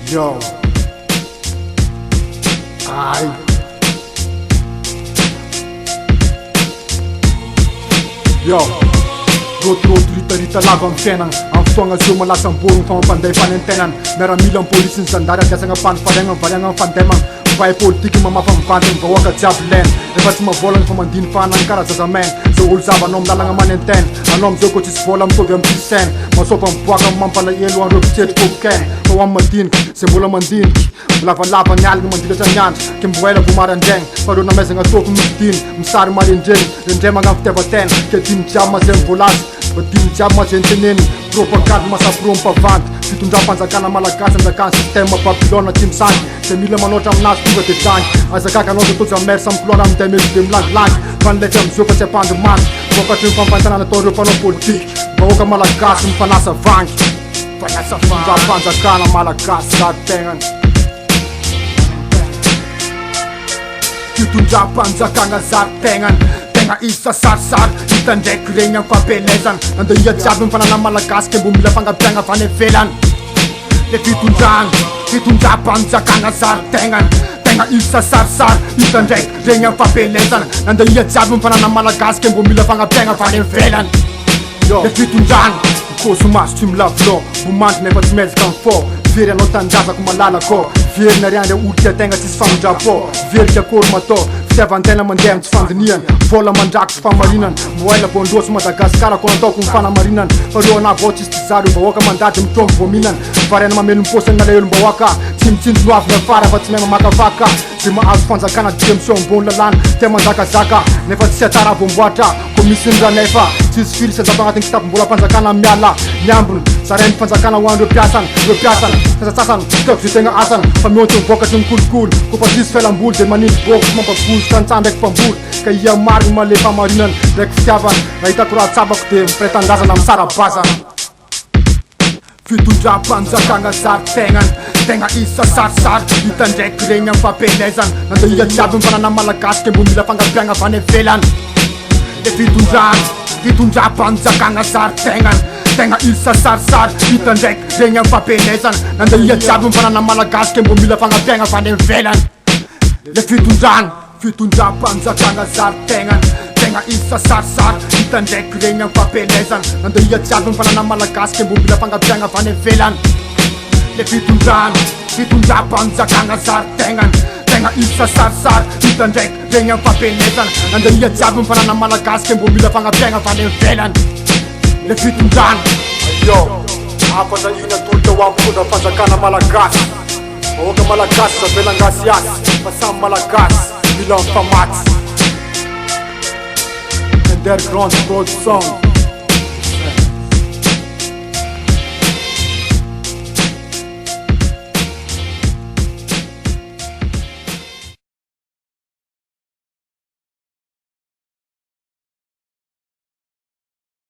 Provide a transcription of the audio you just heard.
Yo. Ay. Yo. Roto rita lava amin'ny fiainana amin'ny fotoagna zio malasa amborogny fa mampanday fanentenana miaramila amin'ny polisy ny zandary ampiasagna mpanifariagna mivariagna amin'ny fandemagna mivay politika mamafa mivantana mivahoaka jiaby ilaina efa tsy mavolagna fa mandiny fanagny karazazamaina zao olo zava anao milalagna manentena anao amizao koa tsisy vola mitovy amin'ny pisena masopa miboaka mampalahelo andreo mpitsetry fofokena fa ho amin'ny madinika zay mbola mandiniky lavalava ny aligny mandilatra ny andro ke mboela vo marandraigna fa reo namezagna toko midiny misary marendreny rendremagna amin'ny fitiavatena ke dimy jiaby mazay mivolazy fa dimy jiaby mazay niteneny propagande masapiro mipavanty fitondram-panjakana malagasy anjakany système Babylone ty misangy zay mila manoatra aminazy tonga de dangy azakaka anao zay tojo amersa amikoloana aminday mety de milangilangy fa nilefa amizio fa tsy ampandomanty vokatry mifampantanana ataoreo mpanao politiky vahoaka malagasy mifanasa vangy fitondram-panjakana malagasy zategnany fitondram-panjakana zategnany tegna isa sarisary hita ndraiky regny amin'ny fampelezana andeha jiaby mifanana malagasy ke mbo mila fangampiagna avany ivelany le fitondram-panjakana zategnany tegna isa sarisary hita ndraiky regny amin'ny fampelezana andeha jiaby mifanana malagasy ke mbo mila fangampiagna avany ivelany le fitondran-koso maso tsy milavolô bomandry nefa tsy mezaka amin'ny fô very anao tanjazako malala kô very nariandra olika tegna tsisy famondrapô very kiakory matô fitiavan-tena mandeha amin'ny tsy fandiniana vola mandrako sy famarinana moela bondrosy madagasikara ko nataoko mifanamarinana fa reo anavao tsisy tizary mbahoaka mandady mitromby voaminana variana mamelo miposana nala elo mbahoaka tsy mitsinjo noavy afara fa tsy mahay mamakavaka zay mahazo fanjakana dia miseo ambony lalàna tia manjakazaka nefa tsy atara vomboatra ko misy ny ranefa tsisy firy sazava agnatin'ny kitapo mbola fanjakana miala miambony zarainy fanjakana ho andreo mpiasana sasasasana teko zay tegna asana fa mihoaty mivokatry ny kolokolo ko fa tsisy fialamboly de manindry boko mampabozy tantsaha ndraiky mpamboly ka ia marigny malefa marinana ndraiky fitiavana raha hitako raha tsabako de mipaitandrazana amin'ny sarabazana fitondram-panjakana zategnany tegna isa sarisary hita ndraiky regny amin'ny fampelezana nandeha jiaby mifanana malagasy ke mbo mila fangampiagna avany ivelany le fitondram-panjakana zategnany tegna isa sarisary hita ndraiky regny amin'ny fampelezana nandeha jiaby mifanana malagasy ke mbo mila fangampiagna avany ivelany le fitondram-panjakana zategnany tegna isa sarisary hita ndraiky regny amin'ny fampelezana nandeha jiaby mifanana malagasy ke mbo mila fangampiagna avany ivelany le fitondram-panjakana zategnany tegna isa sarisary hita ndraiky regny amin'ny fampelezana nandeha jiaby mifanana malagasy ke mbo mila fangampiagna avany ivelany le fitondran yo afana ina tolta ho amin'ny fitondram-panjakana malagasy vahoaka malagasy zavelangasiasy fa samy malagasy mila mifamaty underground production